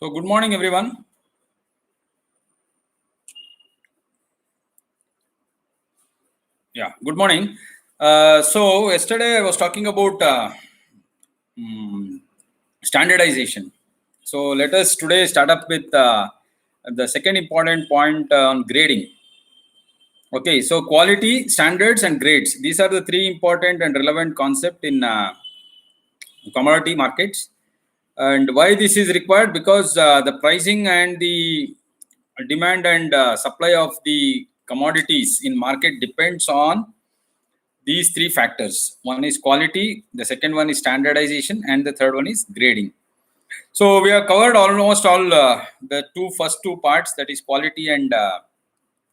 So good morning, everyone. Yeah, good morning. So yesterday I was talking about standardization. So let us today start up with the second important point on grading. Okay, so quality, standards, and grades. These are the three important and relevant concepts in commodity markets. And why this is required? Because the pricing and the demand and supply of the commodities in market depends on these three factors. One is quality, the second one is standardization, and the third one is grading. So we have covered almost all the first two parts, that is quality and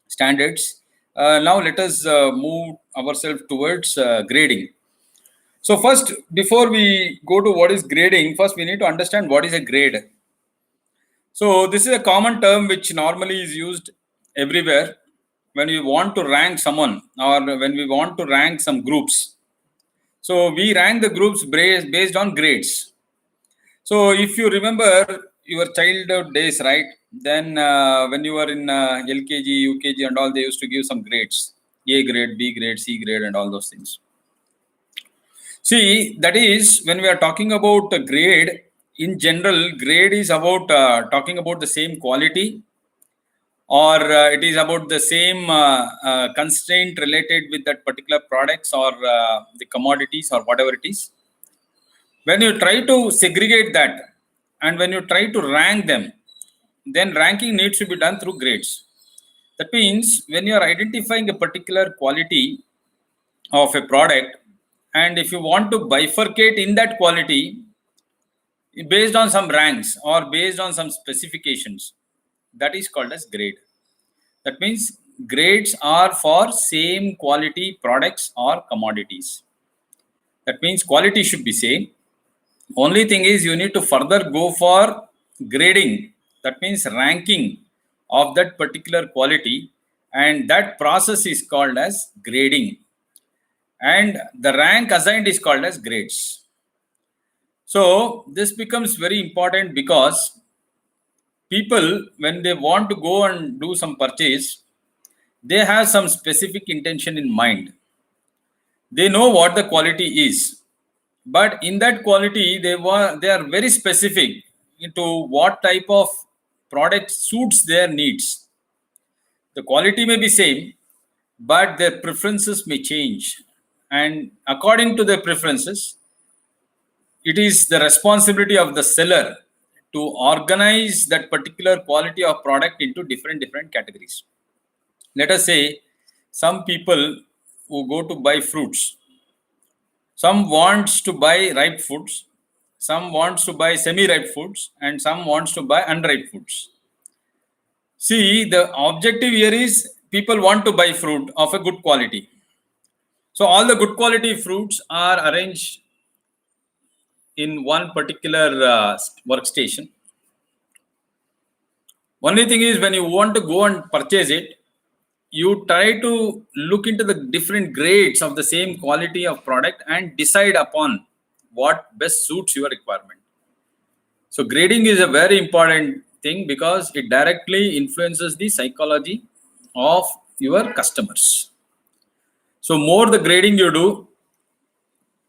standards. Now let us move ourselves towards grading. So first, before we go to what is grading, first we need to understand what is a grade. So this is a common term which normally is used everywhere when we want to rank someone or when we want to rank some groups. So we rank the groups based on grades. So if you remember your childhood days, right? Then when you were in LKG, UKG and all, they used to give some grades. A grade, B grade, C grade and all those things. See, that is when we are talking about a grade, in general, grade is about talking about the same quality, or it is about the same constraint related with that particular products or the commodities or whatever it is. When you try to segregate that and when you try to rank them, then ranking needs to be done through grades. That means when you are identifying a particular quality of a product, and if you want to bifurcate in that quality based on some ranks or based on some specifications, that is called as grade. That means grades are for same quality products or commodities. That means quality should be same. Only thing is you need to further go for grading. That means ranking of that particular quality, and that process is called as grading. And the rank assigned is called as grades. So this becomes very important because people, when they want to go and do some purchase, they have some specific intention in mind. They know what the quality is, but in that quality they are very specific into what type of product suits their needs. The quality may be same, but their preferences may change, and according to their preferences, it is the responsibility of the seller to organize that particular quality of product into different categories. Let us say some people who go to buy fruits, some wants to buy ripe foods, some wants to buy semi-ripe foods, and some wants to buy unripe foods. See, the objective here is people want to buy fruit of a good quality. So all the good quality fruits are arranged in one particular workstation. Only thing is when you want to go and purchase it, you try to look into the different grades of the same quality of product and decide upon what best suits your requirement. So grading is a very important thing because it directly influences the psychology of your customers. So more the grading you do,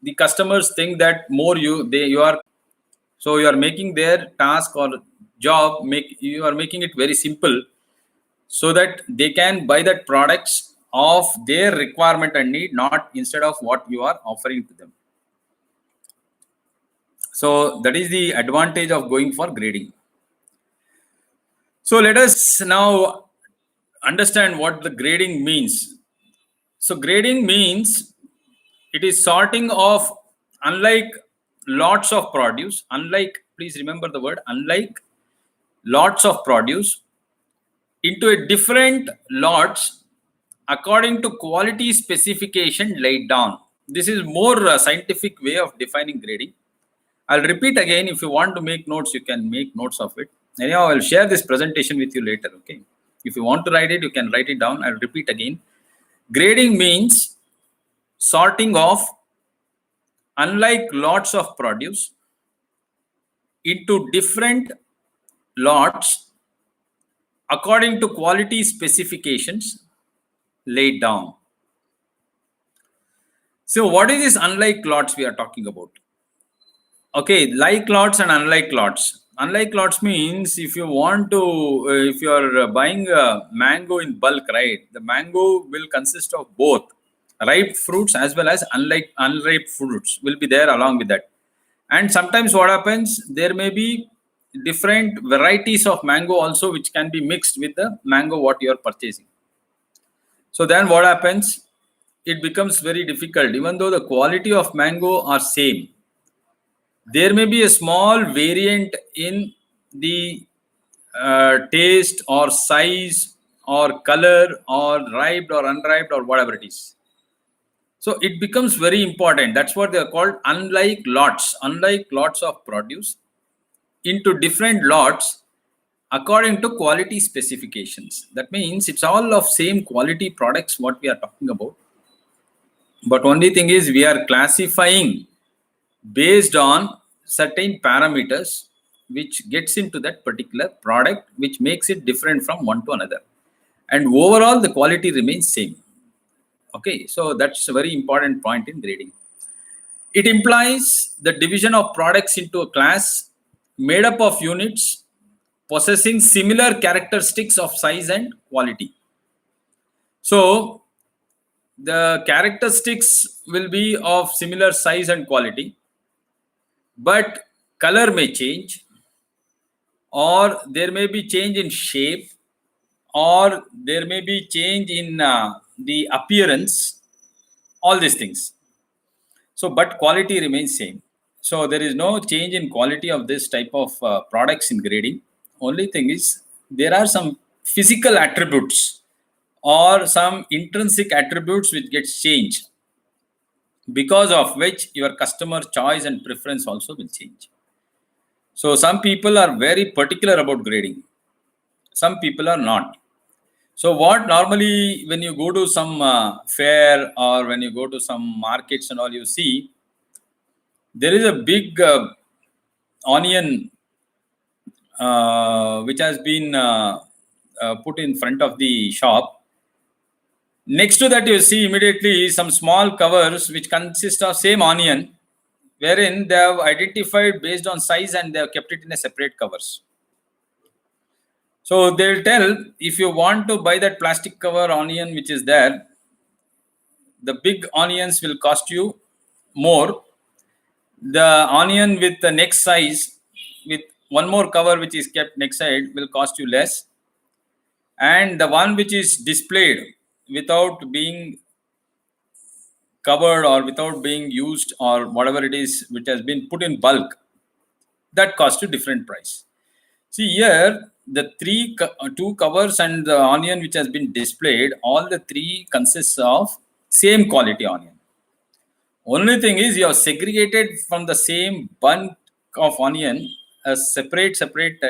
the customers think that more you are, so you are making their task or job, you are making it very simple so that they can buy that products of their requirement and need, not instead of what you are offering to them. So that is the advantage of going for grading. So let us now understand what the grading means. So grading means it is sorting of, unlike lots of produce, please remember the word unlike, lots of produce into a different lots according to quality specification laid down. This is more scientific way of defining grading. I'll repeat again. If you want to make notes, you can make notes of it. Anyhow, I'll share this presentation with you later. Okay. If you want to write it, you can write it down. I'll repeat again. Grading means sorting of unlike lots of produce into different lots according to quality specifications laid down. So what is this unlike lots we are talking about? Okay, like lots and unlike lots. Unlike lots means if you want to, if you are buying a mango in bulk, right? The mango will consist of both ripe fruits as well as unripe fruits will be there along with that. And sometimes what happens, there may be different varieties of mango also which can be mixed with the mango what you are purchasing. So then what happens? It becomes very difficult. Even though the quality of mango are same, there may be a small variant in the taste or size or color or ripe or unripe or whatever it is. So it becomes very important. That's what they are called unlike lots of produce into different lots according to quality specifications. That means it's all of same quality products what we are talking about. But only thing is we are classifying based on certain parameters which gets into that particular product, which makes it different from one to another. And overall the quality remains same. Okay, so that's a very important point in grading. It implies the division of products into a class made up of units possessing similar characteristics of size and quality. So the characteristics will be of similar size and quality, but color may change, or there may be change in shape, or there may be change in the appearance, all these things. So but quality remains same. So there is no change in quality of this type of products in grading. Only thing is there are some physical attributes or some intrinsic attributes which gets changed, because of which your customer choice and preference also will change. So some people are very particular about grading, some people are not. So what normally when you go to some fair or when you go to some markets and all, you see there is a big onion which has been put in front of the shop. Next to that you see immediately some small covers which consist of same onion, wherein they have identified based on size and they have kept it in a separate covers. So they will tell, if you want to buy that plastic cover onion which is there, the big onions will cost you more. The onion with the next size with one more cover which is kept next side will cost you less. And the one which is displayed without being covered or without being used or whatever it is which has been put in bulk, that costs you different price. See here, the two covers and the onion which has been displayed, all the three consists of same quality onion. Only thing is you have segregated from the same bunch of onion separate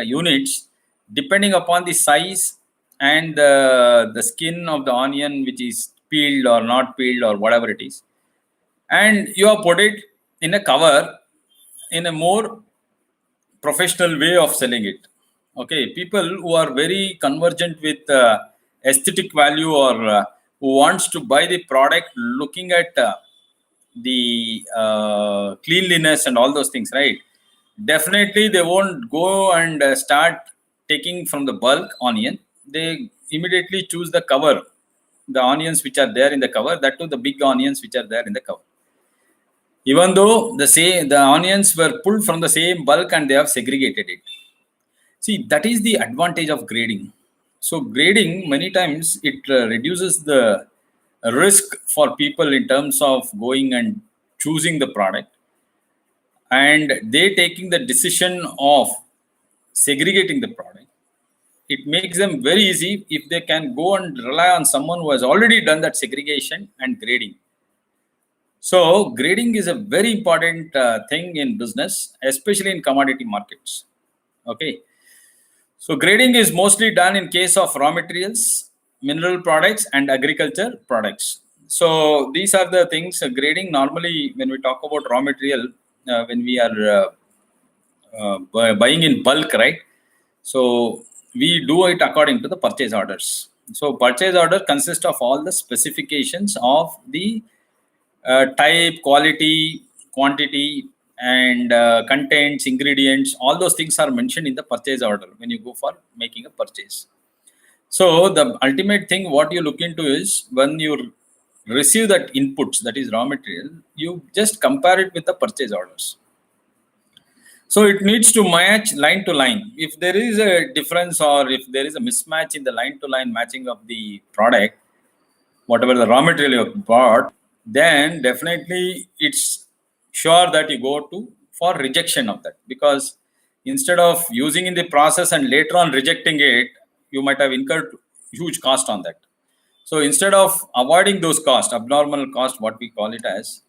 units depending upon the size and the skin of the onion which is peeled or not peeled or whatever it is, and you have put it in a cover in a more professional way of selling it. Okay, people who are very convergent with aesthetic value or who wants to buy the product looking at the cleanliness and all those things, right? Definitely they won't go and start taking from the bulk onion. They immediately choose the cover, the onions which are there in the cover, that too the big onions which are there in the cover, even though the onions were pulled from the same bulk and they have segregated it. See, that is the advantage of grading. So grading, many times it reduces the risk for people in terms of going and choosing the product, and they taking the decision of segregating the product. It makes them very easy if they can go and rely on someone who has already done that segregation and grading. So grading is a very important thing in business, especially in commodity markets. Okay. So grading is mostly done in case of raw materials, mineral products, and agriculture products. So these are the things. Grading normally, when we talk about raw material, when we are buying in bulk, right? So we do it according to the purchase orders. So purchase order consists of all the specifications of the type, quality, quantity, and contents, ingredients. All those things are mentioned in the purchase order when you go for making a purchase. So the ultimate thing what you look into is when you receive that inputs, that is raw material, you just compare it with the purchase orders. So it needs to match line to line. If there is a difference or if there is a mismatch in the line to line matching of the product, whatever the raw material you bought, then definitely it's sure that you go to for rejection of that, because instead of using in the process and later on rejecting it, you might have incurred huge cost on that. So instead of avoiding those costs, abnormal cost, what we call it as,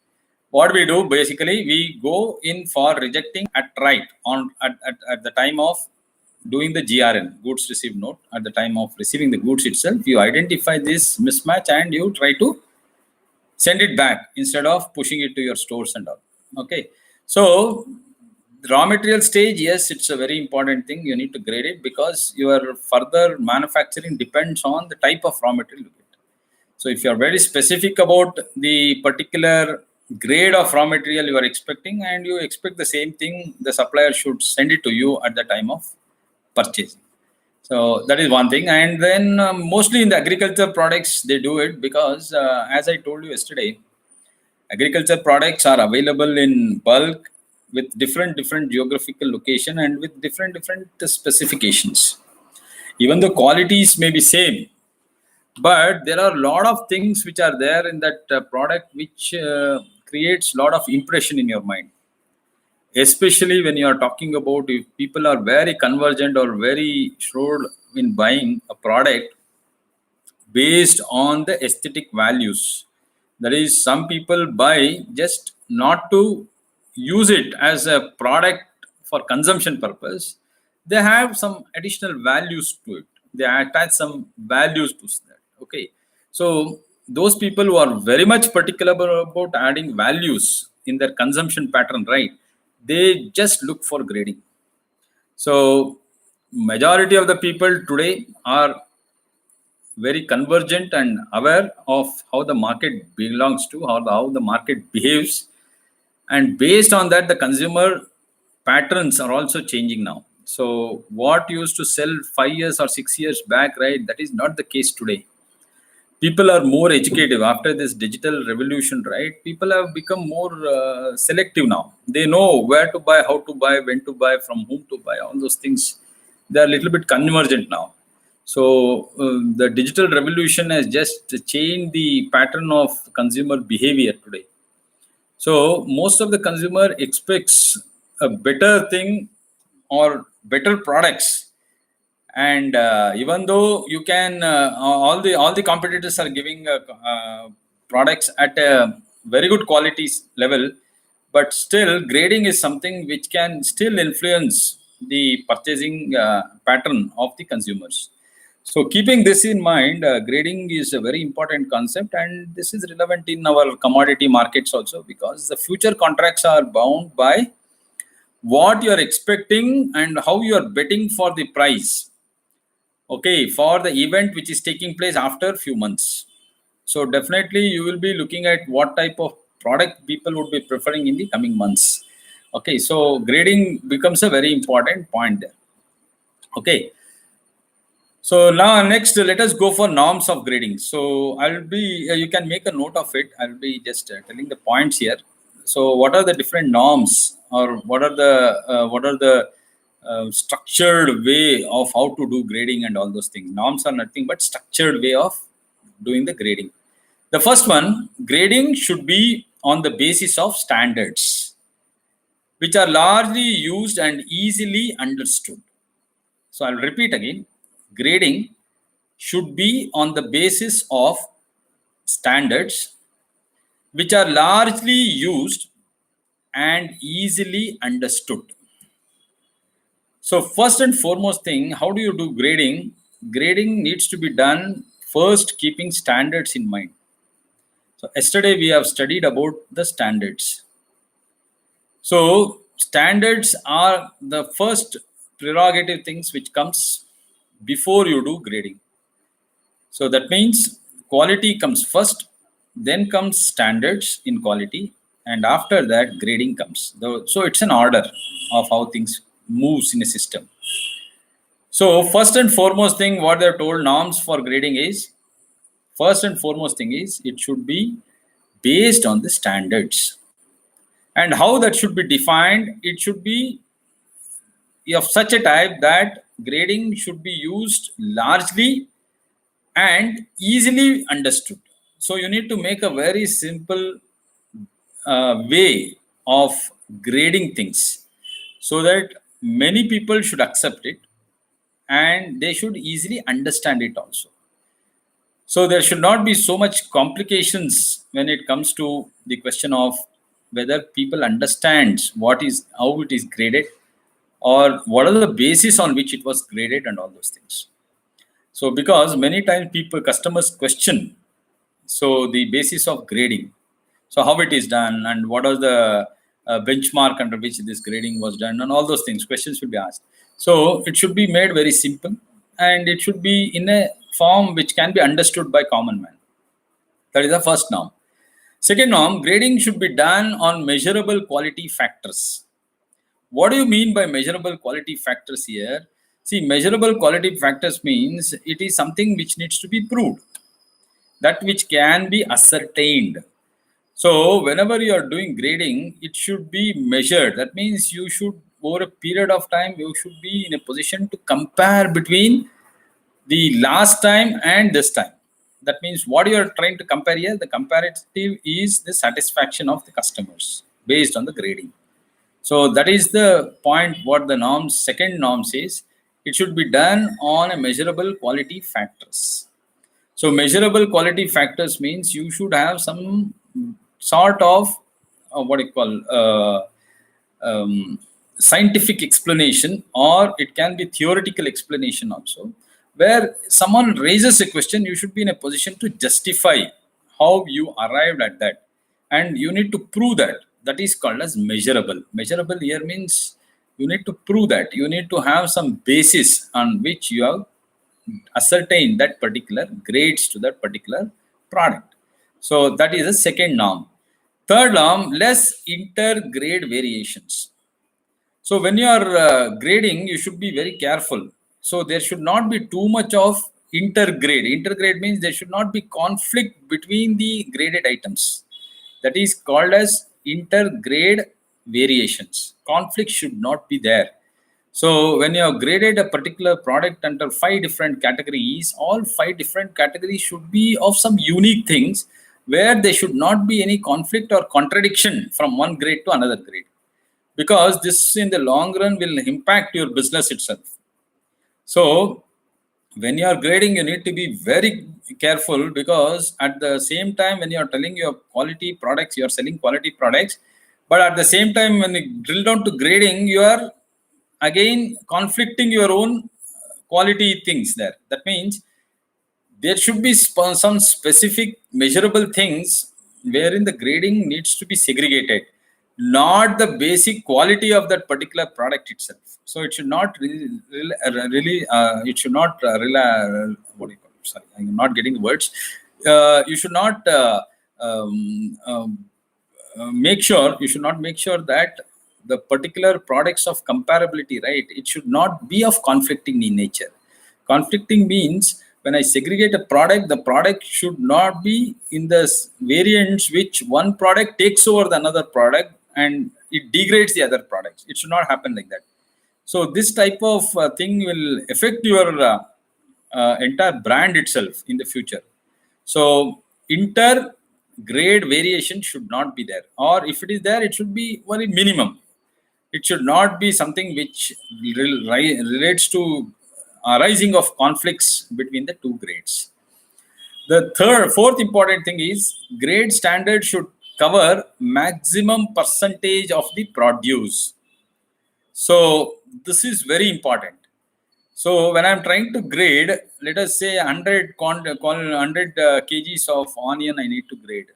what we do basically, we go in for rejecting at right on at the time of doing the GRN, goods received note. At the time of receiving the goods itself, you identify this mismatch and you try to send it back instead of pushing it to your stores and all. Okay, so raw material stage, yes, it's a very important thing. You need to grade it because your further manufacturing depends on the type of raw material you get. So if you are very specific about the particular grade of raw material you are expecting and you expect the same thing, the supplier should send it to you at the time of purchasing. So that is one thing. And then mostly in the agriculture products, they do it because as I told you yesterday, agriculture products are available in bulk with different geographical location and with different specifications. Even the qualities may be same, but there are a lot of things which are there in that product which creates a lot of impression in your mind, especially when you are talking about if people are very convergent or very shrewd in buying a product based on the aesthetic values. That is, some people buy just not to use it as a product for consumption purpose. They have some additional values to it. They attach some values to that. Okay, so those people who are very much particular about adding values in their consumption pattern, right? They just look for grading. So majority of the people today are very convergent and aware of how the market belongs to, how the market behaves, and based on that the consumer patterns are also changing now. So what used to sell 5 years or 6 years back, right, that is not the case today. People are more educative after this digital revolution, right? People have become more selective now. They know where to buy, how to buy, when to buy, from whom to buy, all those things. They are a little bit convergent now. So the digital revolution has just changed the pattern of consumer behavior today. So most of the consumer expects a better thing or better products, and even though you can all the competitors are giving products at a very good quality level, but still grading is something which can still influence the purchasing pattern of the consumers. So keeping this in mind, grading is a very important concept, and this is relevant in our commodity markets also, because the future contracts are bound by what you are expecting and how you are betting for the price, okay, for the event which is taking place after few months. So definitely you will be looking at what type of product people would be preferring in the coming months. Okay, so grading becomes a very important point there. Okay, so now next let us go for norms of grading. So I'll be you can make a note of it. I'll be just telling the points here. So what are the different norms, or what are the structured way of how to do grading and all those things? Norms are nothing but structured way of doing the grading. The first one, grading should be on the basis of standards, which are largely used and easily understood. So I'll repeat again, grading should be on the basis of standards, which are largely used and easily understood. So first and foremost thing, how do you do grading? Grading needs to be done first keeping standards in mind. So yesterday we have studied about the standards. So standards are the first prerogative things which comes before you do grading. So that means quality comes first, then comes standards in quality, and after that grading comes. So it's an order of how things moves in a system. So first and foremost thing what they're told norms for grading is, first and foremost thing is it should be based on the standards. And how that should be defined, it should be of such a type that grading should be used largely and easily understood. So you need to make a very simple way of grading things so that many people should accept it and they should easily understand it also. So there should not be so much complications when it comes to the question of whether people understand how it is graded or what are the basis on which it was graded and all those things. So because many times customers question, so the basis of grading, so how it is done and what was the benchmark under which this grading was done and all those things, questions should be asked. So it should be made very simple and it should be in a form which can be understood by common man. That is the first norm. Second norm, grading should be done on measurable quality factors. What do you mean by measurable quality factors here? See, measurable quality factors means it is something which needs to be proved, that which can be ascertained. So whenever you are doing grading, it should be measured. That means you should, over a period of time, you should be in a position to compare between the last time and this time. That means what you are trying to compare here, the comparative is the satisfaction of the customers based on the grading. So that is the point what the norms, second norm says. It should be done on a measurable quality factors. So measurable quality factors means you should have some sort of scientific explanation, or it can be theoretical explanation also, where someone raises a question, you should be in a position to justify how you arrived at that, and you need to prove that. That is called as measurable. Measurable here means you need to prove that, you need to have some basis on which you have ascertained that particular grades to that particular product. So that is the second norm. Third norm, less intergrade variations. So when you are grading, you should be very careful. So there should not be too much of intergrade. Intergrade means there should not be conflict between the graded items. That is called as intergrade variations. Conflict should not be there. So when you have graded a particular product under 5 different categories, all 5 different categories should be of some unique things where there should not be any conflict or contradiction from one grade to another grade, because this in the long run will impact your business itself. So when you are grading, you need to be very careful, because at the same time when you are telling your quality products, you are selling quality products, but at the same time when you drill down to grading, you are again conflicting your own quality things there. That means there should be some specific measurable things wherein the grading needs to be segregated, not the basic quality of that particular product itself. So it should not it should not rely, what do you call it? Sorry, I'm not getting the words. You should not make sure that the particular products of comparability, right? It should not be of conflicting in nature. Conflicting means when I segregate a product, the product should not be in the variants which one product takes over the another product and it degrades the other products. It should not happen like that. So this type of thing will affect your entire brand itself in the future. So inter-grade variation should not be there, or if it is there, it should be very minimum. It should not be something which relates to arising of conflicts between the two grades. The fourth important thing is grade standard should cover maximum percentage of the produce. So this is very important. So when I'm trying to grade, let us say 100 kgs of onion I need to grade.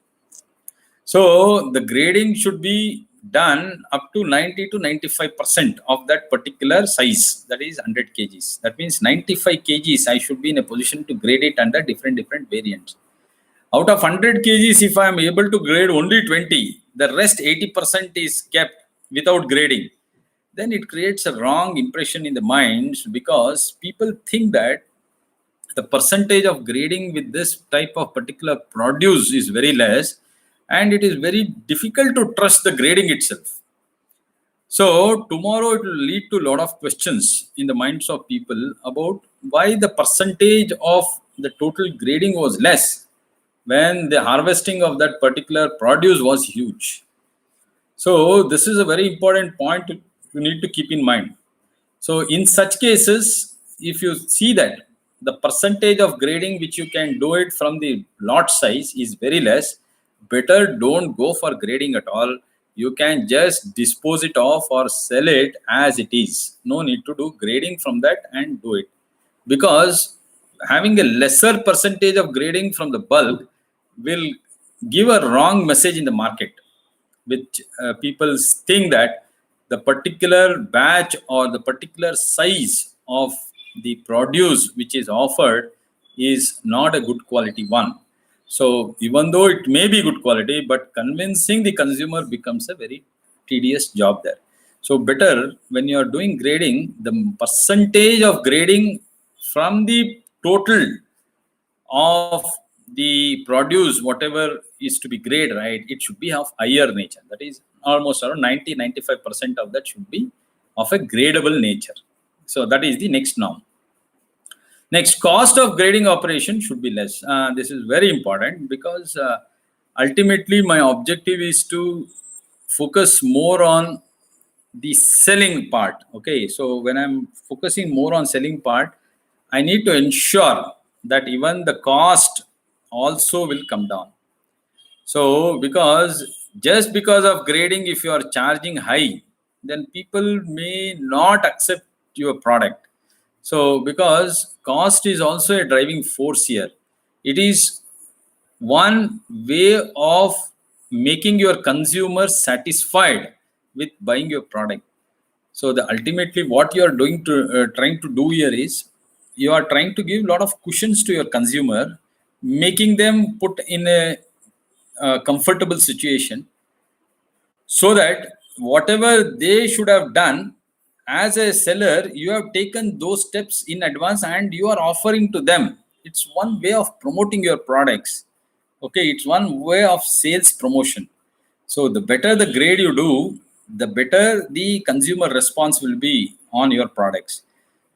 So the grading should be done up to 90 to 95% of that particular size, that is 100 kgs. That means 95 kgs I should be in a position to grade it under different variants. Out of 100 kgs, if I am able to grade only 20, the rest 80% is kept without grading, then it creates a wrong impression in the minds, because people think that the percentage of grading with this type of particular produce is very less, and it is very difficult to trust the grading itself. So tomorrow it will lead to a lot of questions in the minds of people about why the percentage of the total grading was less when the harvesting of that particular produce was huge. So this is a very important point you need to keep in mind. So in such cases, if you see that the percentage of grading which you can do it from the lot size is very less, better don't go for grading at all. You can just dispose it off or sell it as it is. No need to do grading from that and do it. Because having a lesser percentage of grading from the bulk will give a wrong message in the market, which people think that the particular batch or the particular size of the produce which is offered is not a good quality one. So even though it may be good quality, but convincing the consumer becomes a very tedious job there. So better when you are doing grading, the percentage of grading from the total of the produce, whatever is to be graded, right, it should be of higher nature. That is almost around 90-95% of that should be of a gradable nature. So that is the next norm. Next, cost of grading operation should be less. This is very important, because ultimately my objective is to focus more on the selling part. Okay, so when I'm focusing more on selling part, I need to ensure that even the cost also will come down. So just because of grading, if you are charging high, then people may not accept your product. So because cost is also a driving force here, it is one way of making your consumer satisfied with buying your product. So the ultimately what you are doing to trying to do here is, you are trying to give a lot of cushions to your consumer, making them put in a comfortable situation, so that whatever they should have done as a seller, you have taken those steps in advance and you are offering to them. It's one way of promoting your products. Okay, it's one way of sales promotion. So the better the grade you do, the better the consumer response will be on your products.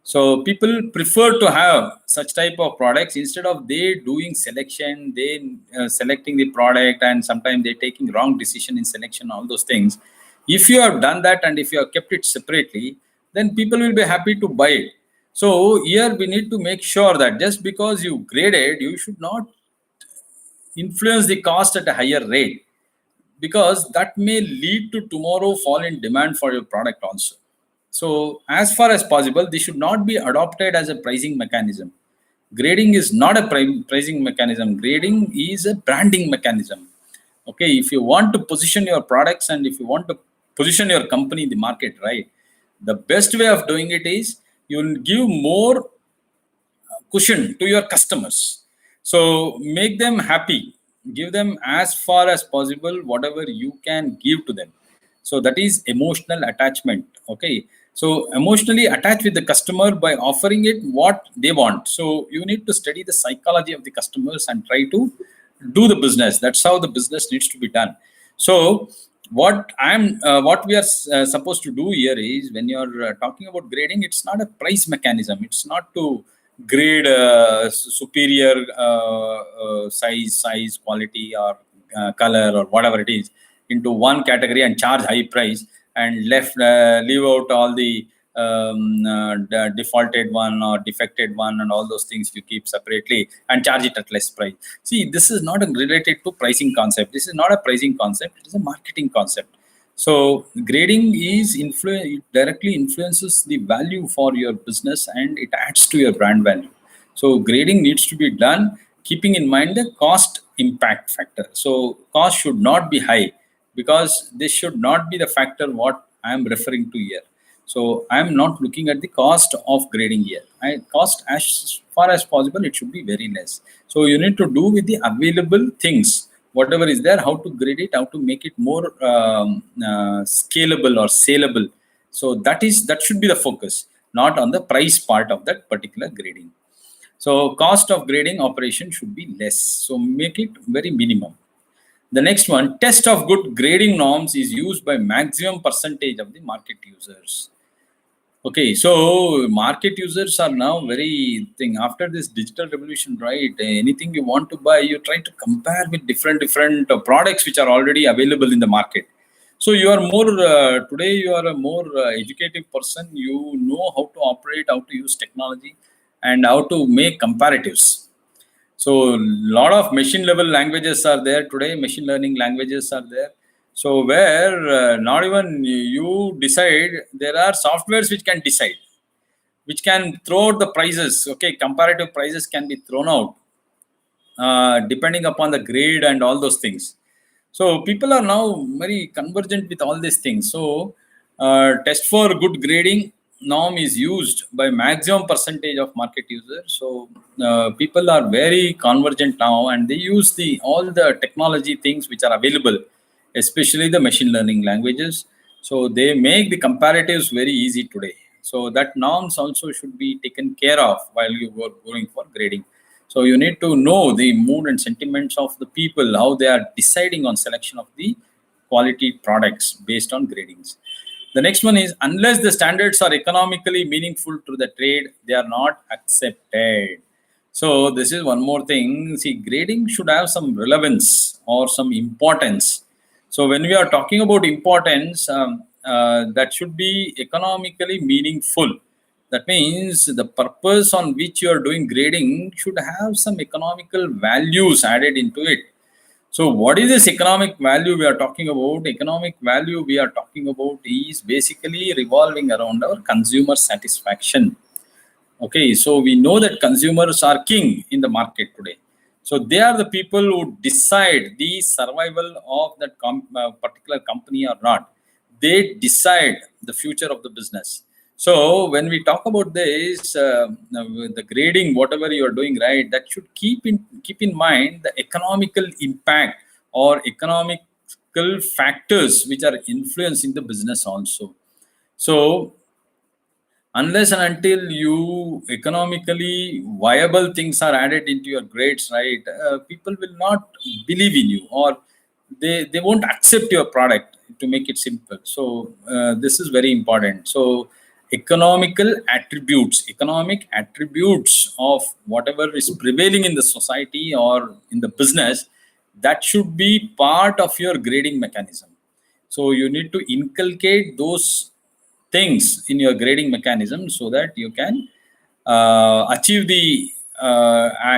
So people prefer to have such type of products instead of they doing selection, they selecting the product, and sometimes they taking wrong decision in selection, all those things. If you have done that and if you have kept it separately, then people will be happy to buy it. So here we need to make sure that just because you graded, you should not influence the cost at a higher rate, because that may lead to tomorrow fall in demand for your product also. So as far as possible, this should not be adopted as a pricing mechanism. Grading is not a pricing mechanism. Grading is a branding mechanism. Okay, if you want to position your products and if you want to position your company in the market, right, the best way of doing it is you will give more cushion to your customers. So make them happy. Give them as far as possible whatever you can give to them. So that is emotional attachment. Okay, so emotionally attach with the customer by offering it what they want. So you need to study the psychology of the customers and try to do the business. That's how the business needs to be done. So what we are supposed to do here is, when you're talking about grading, it's not a price mechanism. It's not to grade superior size, quality, or color, or whatever it is, into one category and charge high price, and leave out all the defaulted one or defected one and all those things you keep separately and charge it at less price. See, this is not related to pricing concept. This is not a pricing concept. It is a marketing concept. So grading is it directly influences the value for your business and it adds to your brand value. So grading needs to be done keeping in mind the cost impact factor. So cost should not be high. because this should not be the factor what I am referring to here. So I am not looking at the cost of grading here. Cost as far as possible, it should be very less. So you need to do with the available things, whatever is there, how to grade it, how to make it more scalable or saleable. So that should be the focus, not on the price part of that particular grading. So cost of grading operation should be less. So make it very minimum. The next one, test of good grading norms is used by maximum percentage of the market users. Okay, so market users are now very thing after this digital revolution, right? Anything you want to buy, you try to compare with different products which are already available in the market. So you are more today. You are a more educated person. You know how to operate, how to use technology, and how to make comparatives. So a lot of machine level languages are there today. Machine learning languages are there. So where not even you decide, there are softwares which can decide, which can throw out the prices. Okay, comparative prices can be thrown out depending upon the grade and all those things. So people are now very convergent with all these things. So test for good grading norm is used by maximum percentage of market users. So people are very convergent now, and they use all the technology things which are available, especially the machine learning languages. So they make the comparatives very easy today. So that norms also should be taken care of while you are going for grading. So you need to know the mood and sentiments of the people, how they are deciding on selection of the quality products based on gradings. The next one is, unless the standards are economically meaningful to the trade, they are not accepted. So this is one more thing. See, grading should have some relevance or some importance. So when we are talking about importance, that should be economically meaningful. That means the purpose on which you are doing grading should have some economical values added into it. So what is this economic value we are talking about? Economic value we are talking about is basically revolving around our consumer satisfaction. Okay, so we know that consumers are king in the market today. So they are the people who decide the survival of that particular company or not. They decide the future of the business. So when we talk about this, the grading, whatever you are doing, right, that should keep in mind the economical impact or economical factors which are influencing the business also. So unless and until you economically viable things are added into your grades, right, people will not believe in you, or they won't accept your product, to make it simple. So this is very important. So economic attributes of whatever is prevailing in the society or in the business, that should be part of your grading mechanism. So you need to inculcate those things in your grading mechanism so that you can achieve the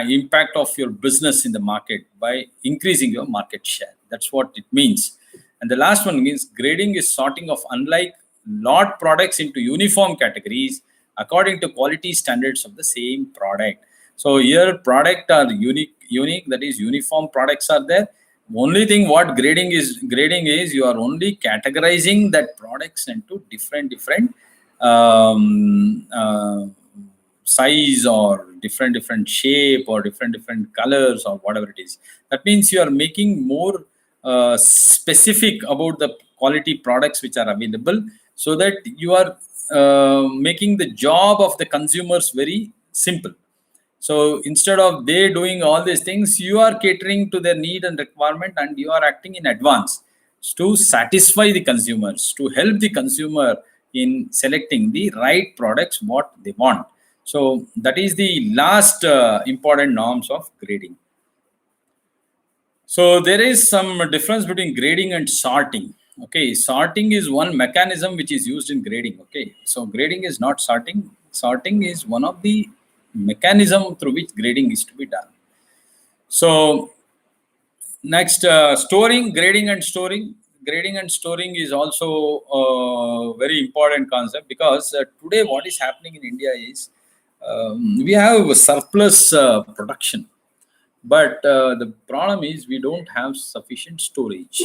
impact of your business in the market by increasing your market share. That's what it means. And the last one means grading is sorting of unlike lot products into uniform categories according to quality standards of the same product. So here product are unique, that is uniform products are there. Only thing what grading is you are only categorizing that products into different size or different shape or different colors or whatever it is. That means you are making more specific about the quality products which are available, so that you are making the job of the consumers very simple. So instead of they doing all these things, you are catering to their need and requirement, and you are acting in advance to satisfy the consumers, to help the consumer in selecting the right products what they want. So that is the last important norms of grading. So there is some difference between grading and sorting. Okay, sorting is one mechanism which is used in grading. Okay, so grading is not sorting. Sorting is one of the mechanism through which grading is to be done. So next, storing, grading and storing. Grading and storing is also a very important concept, because today what is happening in India is we have surplus production, but the problem is we don't have sufficient storage.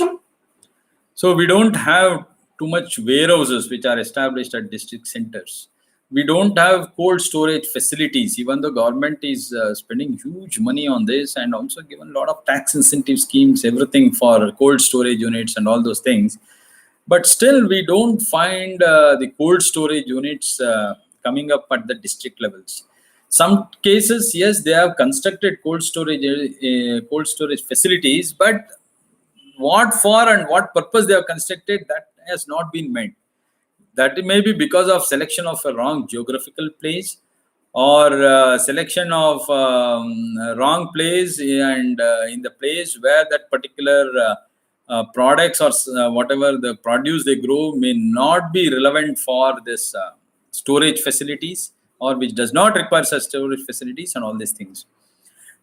So we don't have too much warehouses which are established at district centers. We don't have cold storage facilities, even though government is spending huge money on this and also given a lot of tax incentive schemes, everything for cold storage units and all those things. But still, we don't find the cold storage units coming up at the district levels. Some cases, yes, they have constructed cold storage facilities, but what for and what purpose they have constructed, that has not been meant. That may be because of selection of a wrong geographical place, or selection of wrong place, and in the place where that particular products or whatever the produce they grow may not be relevant for this storage facilities, or which does not require such storage facilities and all these things.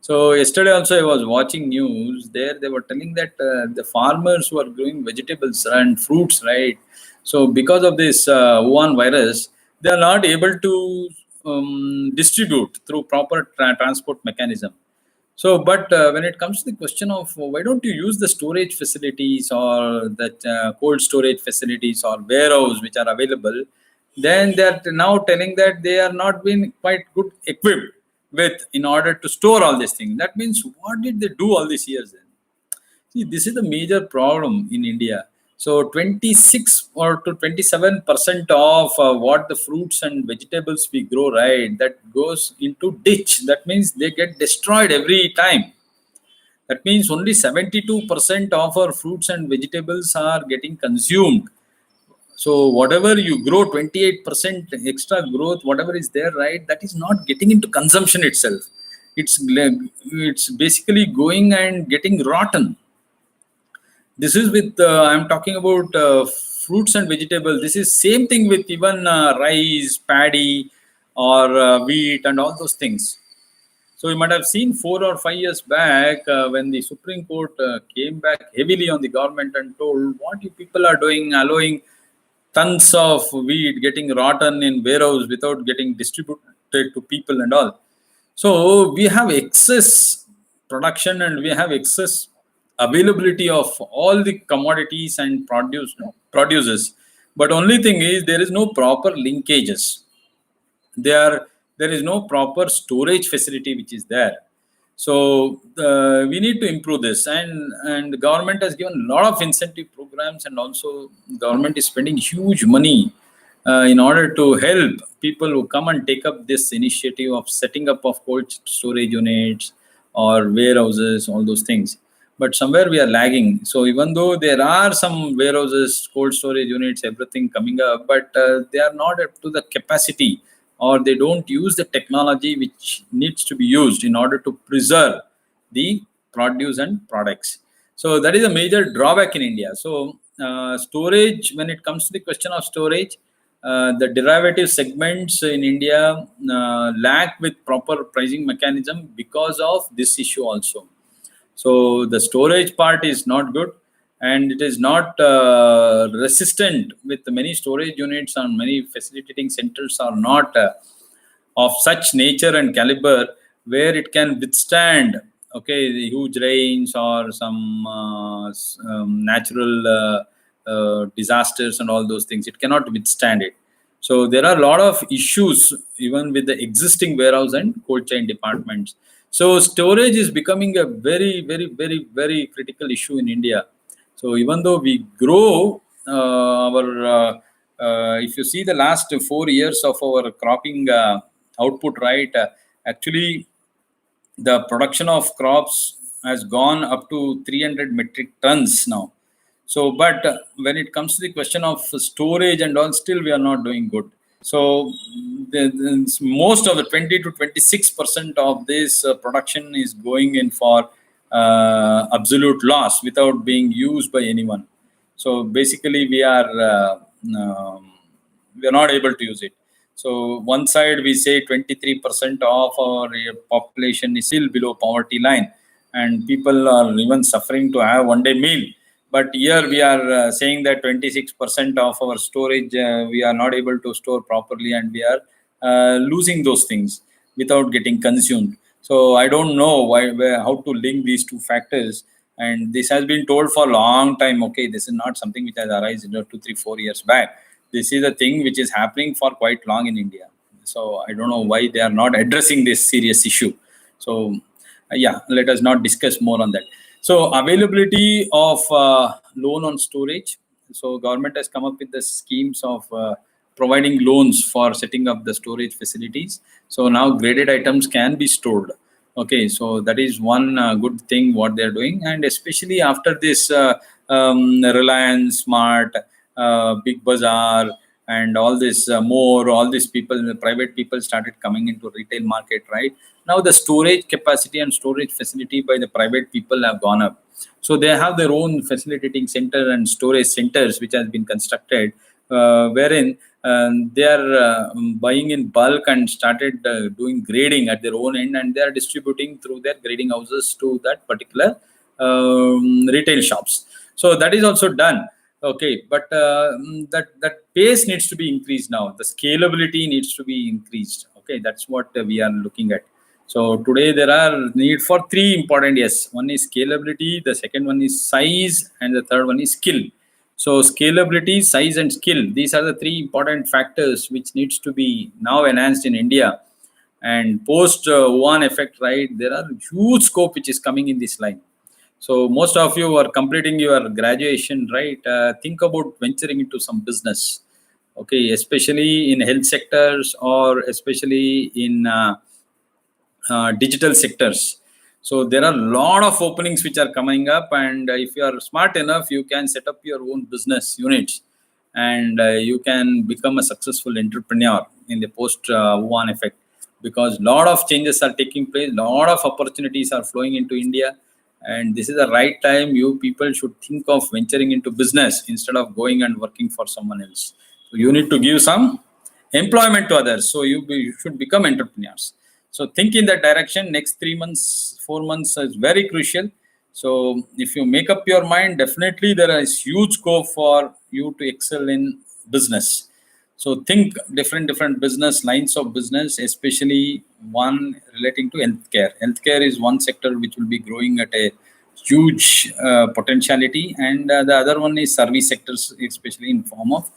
So yesterday also I was watching news. There they were telling that the farmers who are growing vegetables and fruits, right? So because of this Wuhan virus, they are not able to distribute through proper transport mechanism. So, but when it comes to the question of why don't you use the storage facilities or that cold storage facilities or warehouse which are available, then they are now telling that they are not being quite good equipped with in order to store all these things. That means what did they do all these years then? See, this is the major problem in India. So 26 or to 27% of what the fruits and vegetables we grow, right, that goes into ditch. That means they get destroyed every time. That means only 72% of our fruits and vegetables are getting consumed. So whatever you grow, 28% extra growth, whatever is there, right, that is not getting into consumption itself. It's basically going and getting rotten. This is with I'm talking about fruits and vegetables. This is same thing with even rice, paddy, or wheat, and all those things. So you might have seen 4 or 5 years back when the Supreme Court came back heavily on the government and told what you people are doing, allowing tons of wheat getting rotten in warehouse without getting distributed to people and all. So we have excess production and we have excess availability of all the commodities and produces. But only thing is there is no proper linkages. There is no proper storage facility which is there. So we need to improve this, and the government has given a lot of incentive programs, and also government is spending huge money in order to help people who come and take up this initiative of setting up of cold storage units or warehouses, all those things. But somewhere we are lagging. So even though there are some warehouses, cold storage units, everything coming up, but they are not up to the capacity, or they don't use the technology which needs to be used in order to preserve the produce and products. So that is a major drawback in India. So storage, when it comes to the question of storage, the derivative segments in India lack with proper pricing mechanism because of this issue also. So the storage part is not good, and it is not resistant with many storage units, and many facilitating centers are not of such nature and caliber where it can withstand the huge rains or some natural disasters and all those things. It cannot withstand it. So there are a lot of issues even with the existing warehouse and cold chain departments. So storage is becoming a very, very, very, very critical issue in India. So even though we grow if you see the last 4 years of our cropping output, right, actually the production of crops has gone up to 300 metric tons now. So, but when it comes to the question of storage and all, still we are not doing good. So, most of the 20 to 26% of this production is going in for absolute loss without being used by anyone. So, basically, we are not able to use it. So, one side we say 23% of our population is still below poverty line, and people are even suffering to have one day meal. But here we are saying that 26% of our storage we are not able to store properly, and we are losing those things without getting consumed. So I don't know how to link these two factors. and this has been told for a long time. Okay, this is not something which has arisen 2, 3, 4 years back. This is a thing which is happening for quite long in India. So I don't know why they are not addressing this serious issue. So yeah, let us not discuss more on that. So availability of loan on storage. So government has come up with the schemes of providing loans for setting up the storage facilities. So now graded items can be stored. Okay, so that is one good thing what they are doing, and especially after this Reliance Smart, Big Bazaar, and all this all these people, the private people started coming into retail market, right? Now the storage capacity and storage facility by the private people have gone up. So they have their own facilitating center and storage centers which has been constructed, wherein they are buying in bulk and started doing grading at their own end, and they are distributing through their grading houses to that particular retail shops. So that is also done. Okay, but that pace needs to be increased now. The scalability needs to be increased. Okay, that's what we are looking at. So today there are need for three important yes. One is scalability, the second one is size, and the third one is skill. So scalability, size, and skill. These are the three important factors which needs to be now enhanced in India. And post one effect, right? There are huge scope which is coming in this line. So most of you are completing your graduation, right? Think about venturing into some business. Okay, especially in health sectors or especially in digital sectors. So there are a lot of openings which are coming up, and if you are smart enough, you can set up your own business units, and you can become a successful entrepreneur in the post one effect, because a lot of changes are taking place, a lot of opportunities are flowing into India, and this is the right time you people should think of venturing into business instead of going and working for someone else. So you need to give some employment to others, so you should become entrepreneurs. So think in that direction. Next 3 months, 4 months is very crucial. So if you make up your mind, definitely there is huge scope for you to excel in business. So think different business lines of business, especially one relating to healthcare. Healthcare is one sector which will be growing at a huge potentiality, and the other one is service sectors, especially in form of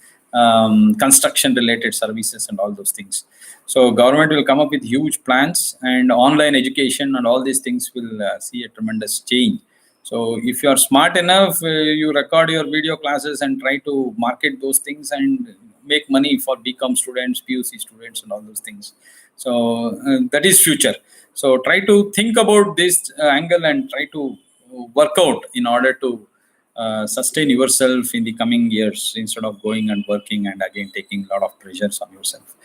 construction related services and all those things. So government will come up with huge plans, and online education and all these things will see a tremendous change. So if you are smart enough, you record your video classes and try to market those things and make money for BCom students, PUC students, and all those things. So that is future. So try to think about this angle and try to work out in order to sustain yourself in the coming years, instead of going and working and again taking a lot of pressures on yourself.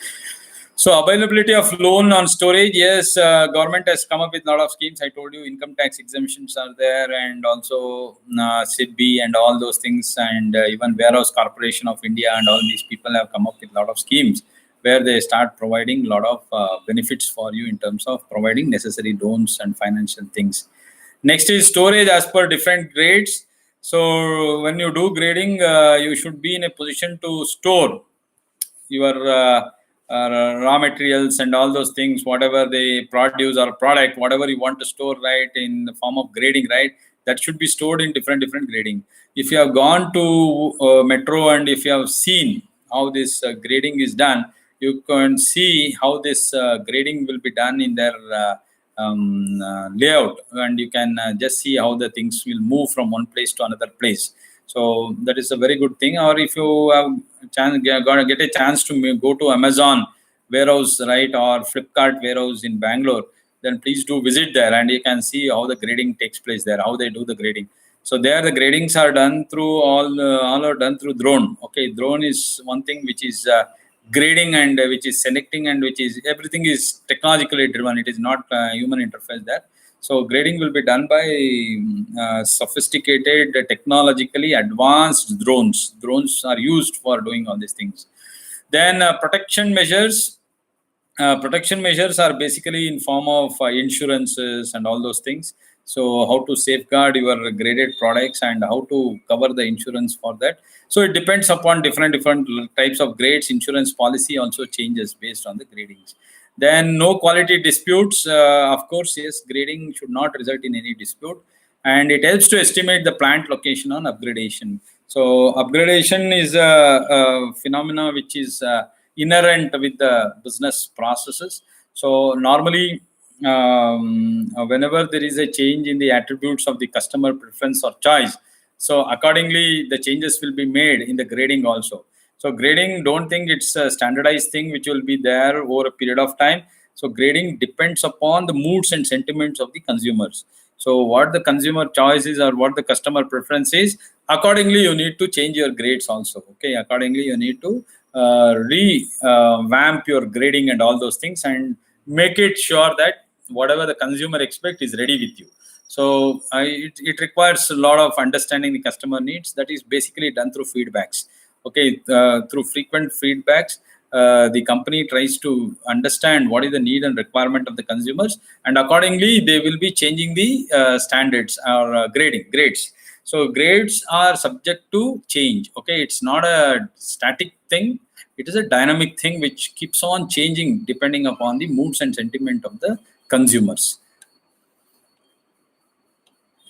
So availability of loan on storage, yes, government has come up with a lot of schemes. I told you income tax exemptions are there, and also SIDBI and all those things, and even Warehouse Corporation of India and all these people have come up with a lot of schemes where they start providing a lot of benefits for you in terms of providing necessary loans and financial things. Next is storage as per different grades. So when you do grading, you should be in a position to store your raw materials and all those things, whatever they produce or product, whatever you want to store, right, in the form of grading, right, that should be stored in different grading. If you have gone to metro and if you have seen how this grading is done, you can see how this grading will be done in their layout, and you can just see how the things will move from one place to another place. So that is a very good thing. Or if you have get a chance to go to Amazon warehouse, right, or Flipkart warehouse in Bangalore, then please do visit there, and you can see how the grading takes place there, how they do the grading. So there the gradings are done through all are done through drone. Okay, drone is one thing which is grading, and which is selecting, and which is everything is technologically driven. It is not human interface there. So grading will be done by sophisticated, technologically advanced drones. Drones are used for doing all these things. Then protection measures. Protection measures are basically in form of insurances and all those things. So how to safeguard your graded products and how to cover the insurance for that. So it depends upon different types of grades. Insurance policy also changes based on the gradings. Then no quality disputes. Of course, yes, grading should not result in any dispute. and it helps to estimate the plant location on upgradation. So upgradation is a phenomena which is inherent with the business processes. So normally, whenever there is a change in the attributes of the customer preference or choice, so accordingly the changes will be made in the grading also. So grading, don't think it's a standardized thing which will be there over a period of time. So grading depends upon the moods and sentiments of the consumers. So what the consumer choice is or what the customer preference is, accordingly you need to change your grades also. Okay, accordingly you need to revamp your grading and all those things, and make it sure that whatever the consumer expect is ready with you. So it requires a lot of understanding the customer needs. That is basically done through feedbacks. Okay, through frequent feedbacks, the company tries to understand what is the need and requirement of the consumers, and accordingly they will be changing the standards or grades. So grades are subject to change. Okay, it's not a static thing, it is a dynamic thing which keeps on changing depending upon the moods and sentiment of the consumers.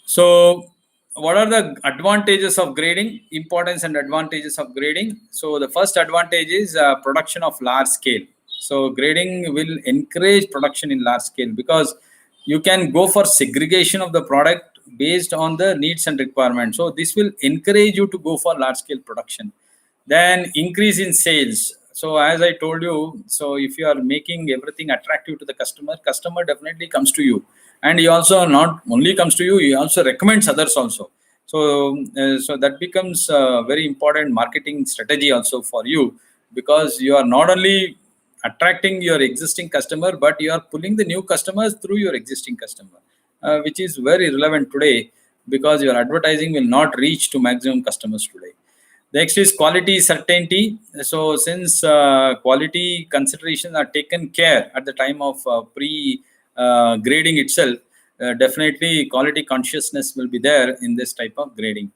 So what are the advantages of grading? Importance and advantages of grading. So the first advantage is production of large scale. So grading will encourage production in large scale, because you can go for segregation of the product based on the needs and requirements. So this will encourage you to go for large scale production. Then increase in sales. So as I told you, so if you are making everything attractive to the customer definitely comes to you, and he also not only comes to you, he also recommends others also. So that becomes a very important marketing strategy also for you, because you are not only attracting your existing customer, but you are pulling the new customers through your existing customer, which is very relevant today, because your advertising will not reach to maximum customers today. Next is quality certainty. So since quality considerations are taken care at the time of pre grading itself, definitely quality consciousness will be there in this type of grading.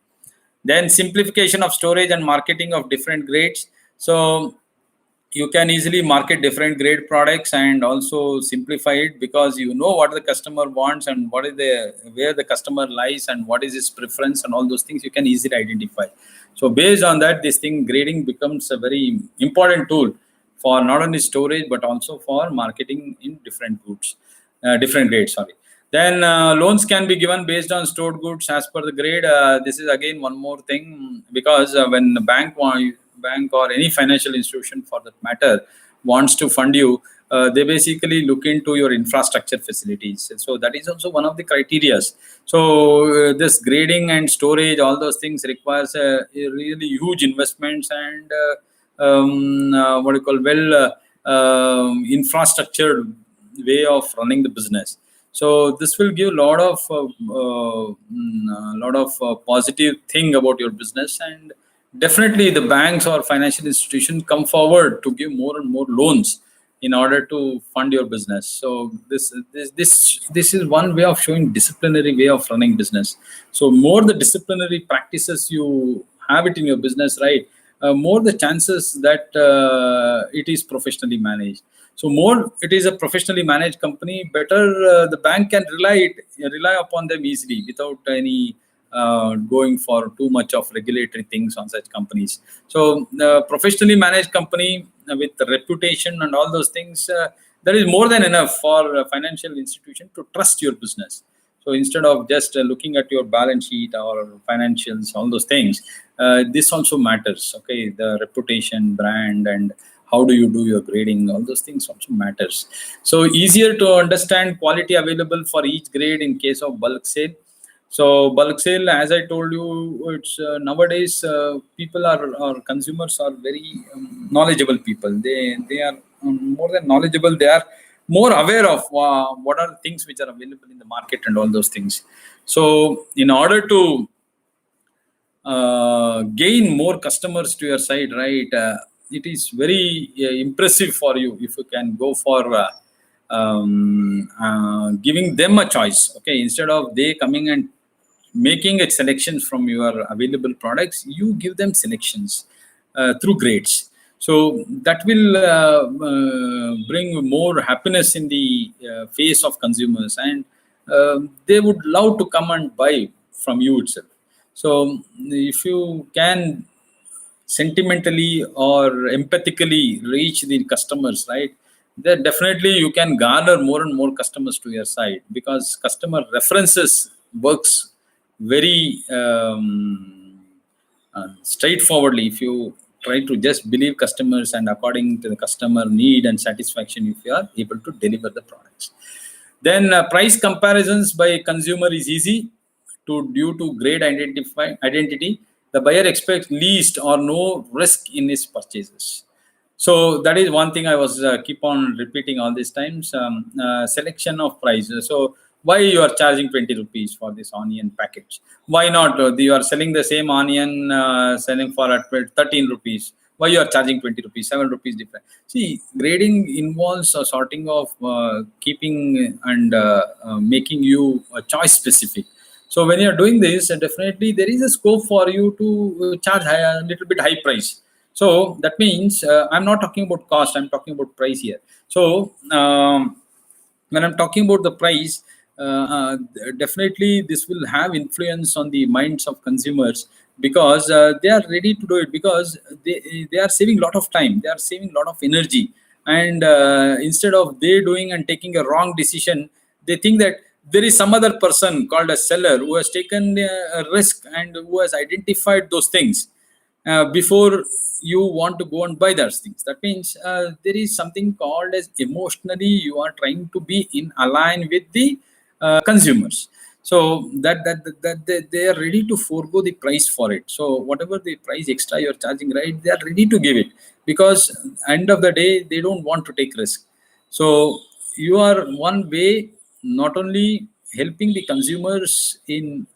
Then simplification of storage and marketing of different grades. So you can easily market different grade products and also simplify it, because you know what the customer wants and what is the where the customer lies and what is his preference, and all those things you can easily identify. So based on that, this thing grading becomes a very important tool for not only storage but also for marketing in different goods, different grades. Sorry. Then loans can be given based on stored goods as per the grade. This is again one more thing, because when the bank or any financial institution for that matter wants to fund you, they basically look into your infrastructure facilities. So that is also one of the criterias. So this grading and storage, all those things requires a really huge investments and what you call infrastructure way of running the business. So this will give a lot of positive thing about your business, and definitely the banks or financial institutions come forward to give more and more loans in order to fund your business. So this is one way of showing disciplinary way of running business. So more the disciplinary practices you have it in your business, right, more the chances that it is professionally managed. So more it is a professionally managed company, better the bank can rely upon them easily without any going for too much of regulatory things on such companies. So the professionally managed company with the reputation and all those things, that is more than enough for a financial institution to trust your business. So instead of just looking at your balance sheet or financials, all those things, this also matters. Okay, the reputation, brand, and how do you do your grading, all those things also matters. So easier to understand quality available for each grade in case of bulk sale. So bulk sale, as I told you, it's nowadays people or consumers are very knowledgeable people. They are more than knowledgeable. They are more aware of what are the things which are available in the market and all those things. So in order to gain more customers to your site, right, it is very impressive for you if you can go for giving them a choice. Okay, instead of they coming and making a selections from your available products, you give them selections through grades. So that will bring more happiness in the face of consumers, and they would love to come and buy from you itself. So if you can sentimentally or empathically reach the customers, right, then definitely you can garner more and more customers to your side, because customer references works very straightforwardly. If you try to just believe customers and according to the customer need and satisfaction, if you are able to deliver the products, then price comparisons by consumer is easy to due to grade identity. The buyer expects least or no risk in his purchases. So that is one thing I was keep on repeating all these times. Selection of prices. So why you are charging 20 rupees for this onion package? Why not? You are selling the same onion, selling for at 13 rupees. Why you are charging 20 rupees, 7 rupees different? See, grading involves a sorting of keeping and making you choice specific. So when you are doing this, definitely there is a scope for you to charge a little bit high price. So that means I'm not talking about cost, I'm talking about price here. So when I'm talking about the price, definitely this will have influence on the minds of consumers, because they are ready to do it, because they are saving a lot of time, they are saving a lot of energy, and instead of they doing and taking a wrong decision, they think that there is some other person called a seller who has taken a risk and who has identified those things before you want to go and buy those things. That means there is something called as emotionally you are trying to be in align with the consumers. So that they are ready to forego the price for it. So whatever the price extra you're charging, right, they are ready to give it, because end of the day they don't want to take risk. So you are one way not only helping the consumers in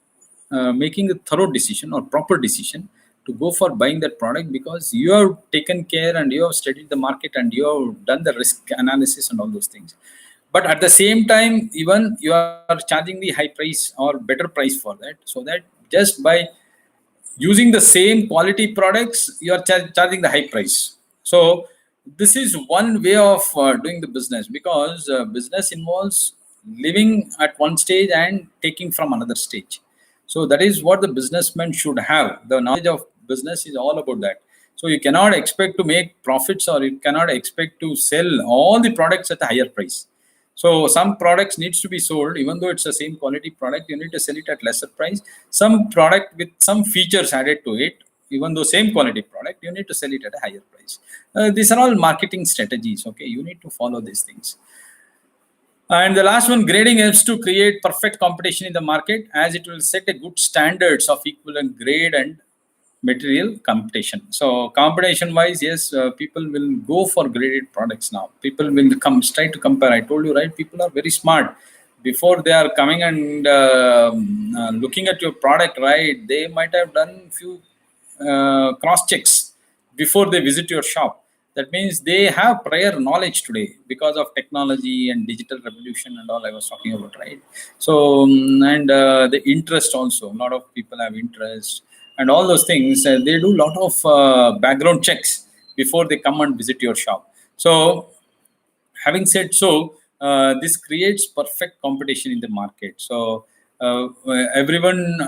making a thorough decision or proper decision to go for buying that product, because you have taken care and you have studied the market and you have done the risk analysis and all those things. But at the same time, even you are charging the high price or better price for that, so that just by using the same quality products you are charging the high price. So this is one way of doing the business, because business involves living at one stage and taking from another stage. So that is what the businessman should have. The knowledge of business is all about that. So you cannot expect to make profits, or you cannot expect to sell all the products at a higher price. So some products needs to be sold, even though it's the same quality product, you need to sell it at lesser price. Some product with some features added to it, even though same quality product, you need to sell it at a higher price. These are all marketing strategies. Okay, you need to follow these things. And the last one, grading helps to create perfect competition in the market, as it will set a good standards of equivalent grade and material competition. So competition wise, yes, people will go for graded products now. People will come try to compare. I told you, right? People are very smart. Before they are coming and looking at your product, right? They might have done few cross checks before they visit your shop. That means they have prior knowledge today because of technology and digital revolution and all I was talking about, right? So and the interest also, a lot of people have interest and all those things. They do a lot of background checks before they come and visit your shop. So having said so, this creates perfect competition in the market. So everyone,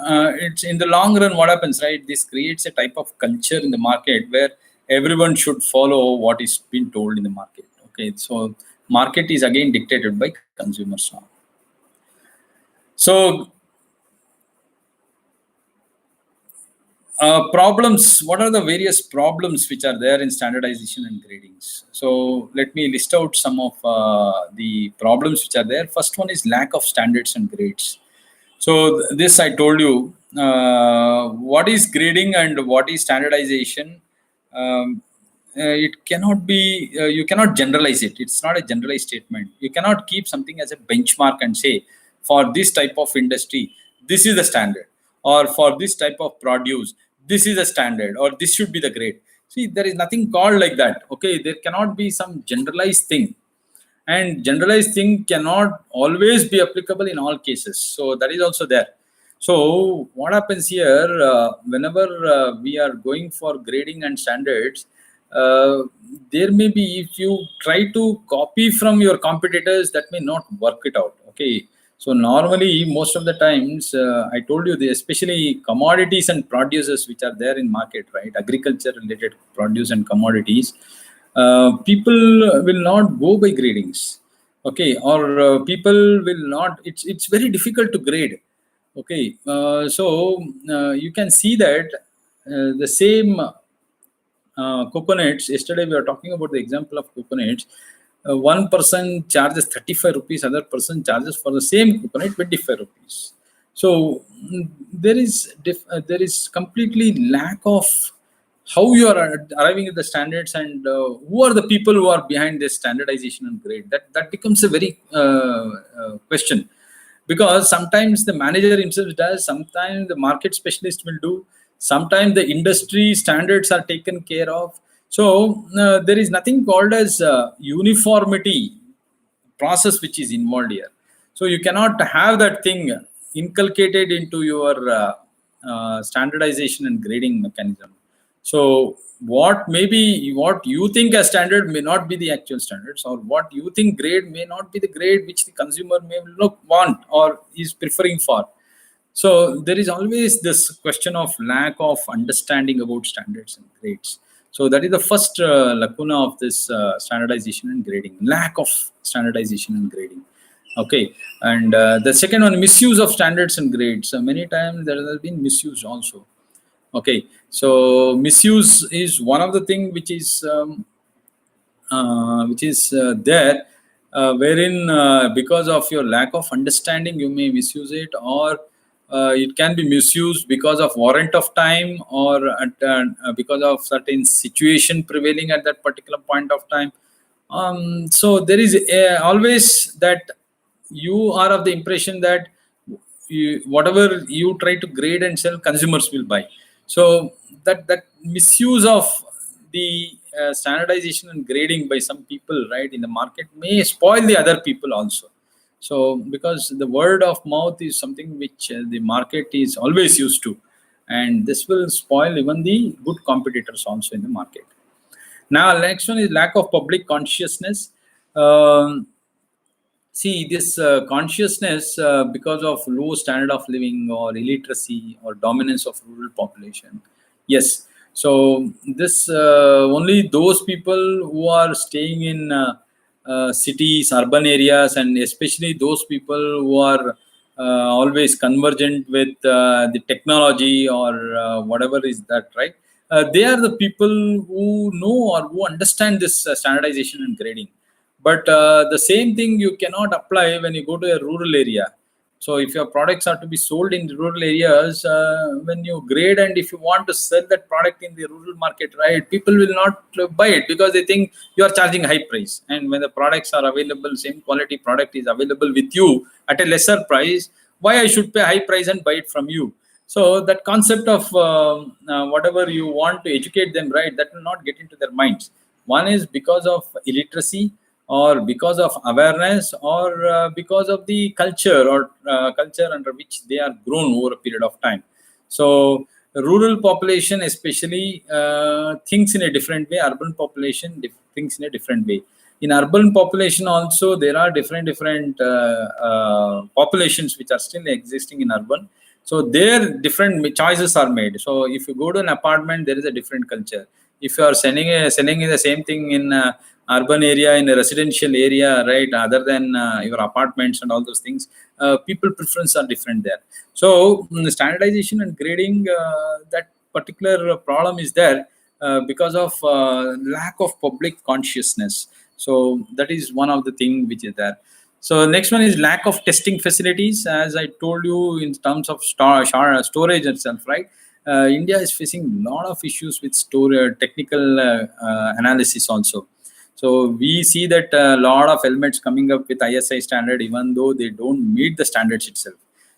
it's in the long run, what happens, right? This creates a type of culture in the market where everyone should follow what is being told in the market. Okay, so market is again dictated by consumers now. So problems, what are the various problems which are there in standardization and gradings? So let me list out some of the problems which are there. First one is lack of standards and grades. So this I told you, what is grading and what is standardization. It cannot be, you cannot generalize it. It's not a generalized statement. You cannot keep something as a benchmark and say, for this type of industry, this is the standard, or for this type of produce, this is the standard, or this should be the grade. See, there is nothing called like that. Okay, there cannot be some generalized thing, and generalized thing cannot always be applicable in all cases. So that is also there. So what happens here, whenever we are going for grading and standards, there may be, if you try to copy from your competitors, that may not work it out. Okay, So normally, most of the times, I told you, especially commodities and produces which are there in market, right? Agriculture related produce and commodities, people will not go by gradings, okay? Or people will not. It's very difficult to grade, okay? You can see that the same coconuts. Yesterday we were talking about the example of coconuts. One person charges 35 rupees, other person charges for the same coconut 25 rupees. So there is completely lack of how you are arriving at the standards, and who are the people who are behind this standardization and grade. That becomes a very question, because sometimes the manager himself does, sometimes the market specialist will do, sometimes the industry standards are taken care of. So there is nothing called as uniformity process which is involved here. So you cannot have that thing inculcated into your standardization and grading mechanism. So what you think as standard may not be the actual standards, or what you think grade may not be the grade which the consumer may want or is preferring for. So there is always this question of lack of understanding about standards and grades. So that is the first lacuna of this standardization and grading: lack of standardization and grading. Okay, and the second one, misuse of standards and grades. Many times there has been misuse also. Okay, so misuse is one of the thing which is there, wherein because of your lack of understanding you may misuse it, or it can be misused because of warrant of time, or because of certain situation prevailing at that particular point of time. So there is always that you are of the impression that whatever you try to grade and sell, consumers will buy. So that misuse of the standardization and grading by some people, right, in the market, may spoil the other people also. So because the word of mouth is something which the market is always used to, and this will spoil even the good competitors also in the market. Now next one is lack of public consciousness. See, this consciousness, because of low standard of living or illiteracy or dominance of rural population. Yes. So this only those people who are staying in cities, urban areas, and especially those people who are always convergent with the technology, or whatever is that, right? They are the people who know or who understand this standardization and grading. But the same thing you cannot apply when you go to a rural area. So if your products are to be sold in rural areas, when you grade, and if you want to sell that product in the rural market, right, people will not buy it because they think you are charging high price. And when the products are available, same quality product is available with you at a lesser price, why I should pay high price and buy it from you? So that concept of whatever you want to educate them, right, that will not get into their minds. One is because of illiteracy, or because of awareness, or because of the culture, or culture under which they are grown over a period of time. So rural population especially thinks in a different way. Urban population thinks in a different way. In urban population also, there are different populations which are still existing in urban. So there different choices are made. So if you go to an apartment, there is a different culture. If you are selling the same thing in urban area, in a residential area, right, other than your apartments and all those things, people preference are different there. So standardization and grading, that particular problem is there because of lack of public consciousness. So that is one of the thing which is there. So next one is lack of testing facilities. As I told you, in terms of storage itself, right? India is facing a lot of issues with technical analysis also. So we see that a lot of helmets coming up with ISI standard, even though they don't meet the standards itself.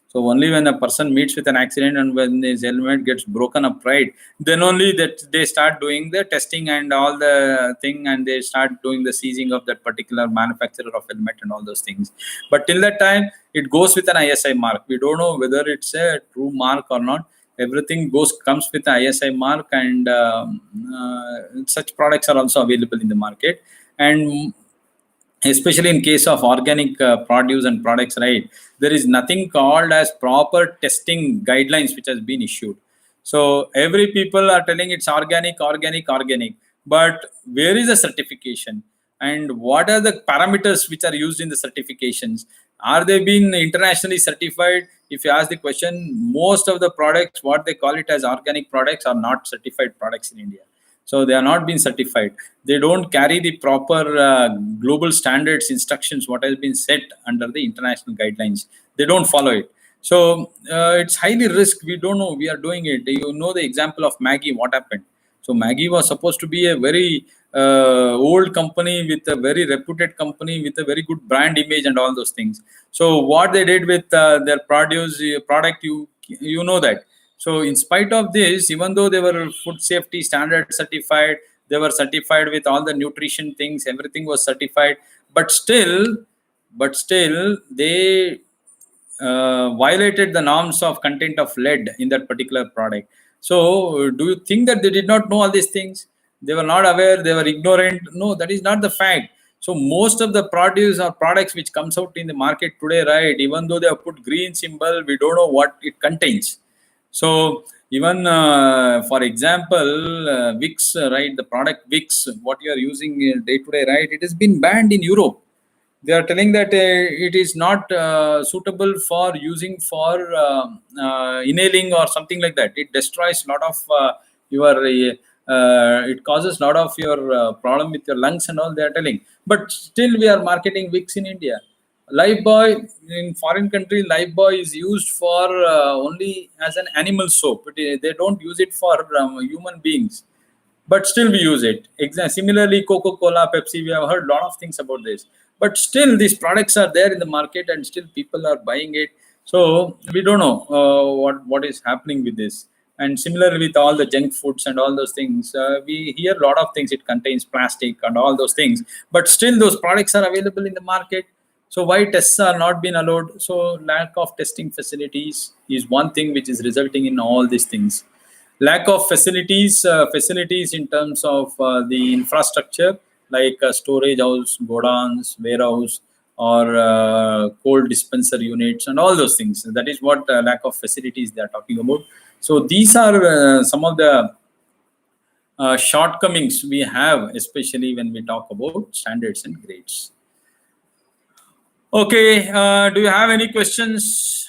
So only when a person meets with an accident and when his helmet gets broken up, right, then only that they start doing the testing and all the thing, and they start doing the seizing of that particular manufacturer of helmet and all those things. But till that time, it goes with an ISI mark. We don't know whether it's a true mark or not. Everything comes with an ISI mark, and such products are also available in the market. And especially in case of organic produce and products, right? There is nothing called as proper testing guidelines which has been issued. So every people are telling it's organic, organic, organic. But where is the certification? And what are the parameters which are used in the certifications? Are they being internationally certified? If you ask the question, most of the products, what they call it as organic products, are not certified products in India. So they are not being certified. They don't carry the proper global standards instructions what has been set under the international guidelines. They don't follow it. So it's highly risk. We don't know we are doing it. You know the example of Maggie, what happened. So Maggie was supposed to be a very old company with a very reputed company with a very good brand image and all those things. So what they did with their product, you know that. So in spite of this, even though they were food safety standard certified, they were certified with all the nutrition things, everything was certified, but still they violated the norms of content of lead in that particular product. So do you think that they did not know all these things? They were not aware, they were ignorant? No, that is not the fact. So most of the produce or products which comes out in the market today, right, even though they have put green symbol, we don't know what it contains. So even for example, Vicks, right, the product Vicks, what you are using day to day, right, it has been banned in Europe. They are telling that it is not suitable for using for inhaling or something like that. It destroys a lot of your it causes a lot of your problem with your lungs and all, they are telling. But still we are marketing Vicks in India. Lifebuoy, in foreign country, Lifebuoy is used for only as an animal soap. They don't use it for human beings, but still we use it. Similarly, Coca-Cola, Pepsi, we have heard a lot of things about this. But still, these products are there in the market, and still people are buying it. So we don't know what is happening with this. And similarly, with all the junk foods and all those things, we hear a lot of things. It contains plastic and all those things, but still those products are available in the market. So why tests are not being allowed? So lack of testing facilities is one thing which is resulting in all these things. Lack of facilities in terms of the infrastructure, like storage house, godowns, warehouse, or cold dispenser units and all those things. That is what lack of facilities they are talking about. So these are some of the shortcomings we have, especially when we talk about standards and grades. Okay, do you have any questions?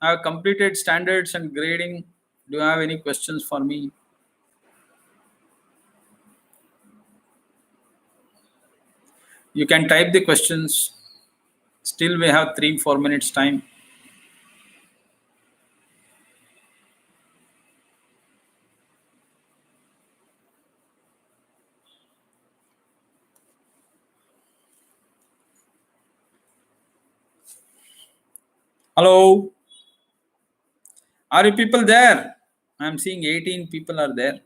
I have completed standards and grading. Do you have any questions for me? You can type the questions. Still, we have 3-4 minutes time. Hello, are you people there? I'm seeing 18 people are there.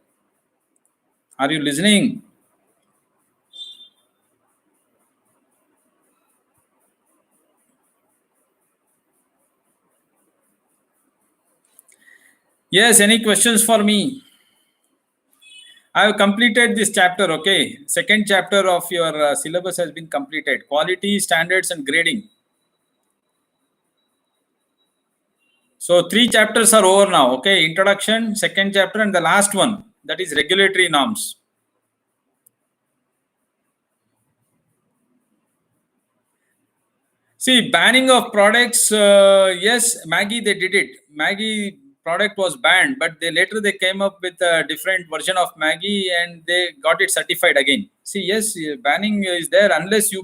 Are you listening? Yes, any questions for me? I have completed this chapter, okay? Second chapter of your syllabus has been completed. Quality, standards, and grading. So 3 chapters are over now, okay? Introduction, second chapter, and the last one, that is regulatory norms. See, banning of products, yes, Maggie, they did it. Maggie product was banned, but they came up with a different version of Maggie and they got it certified again. See, yes, banning is there unless you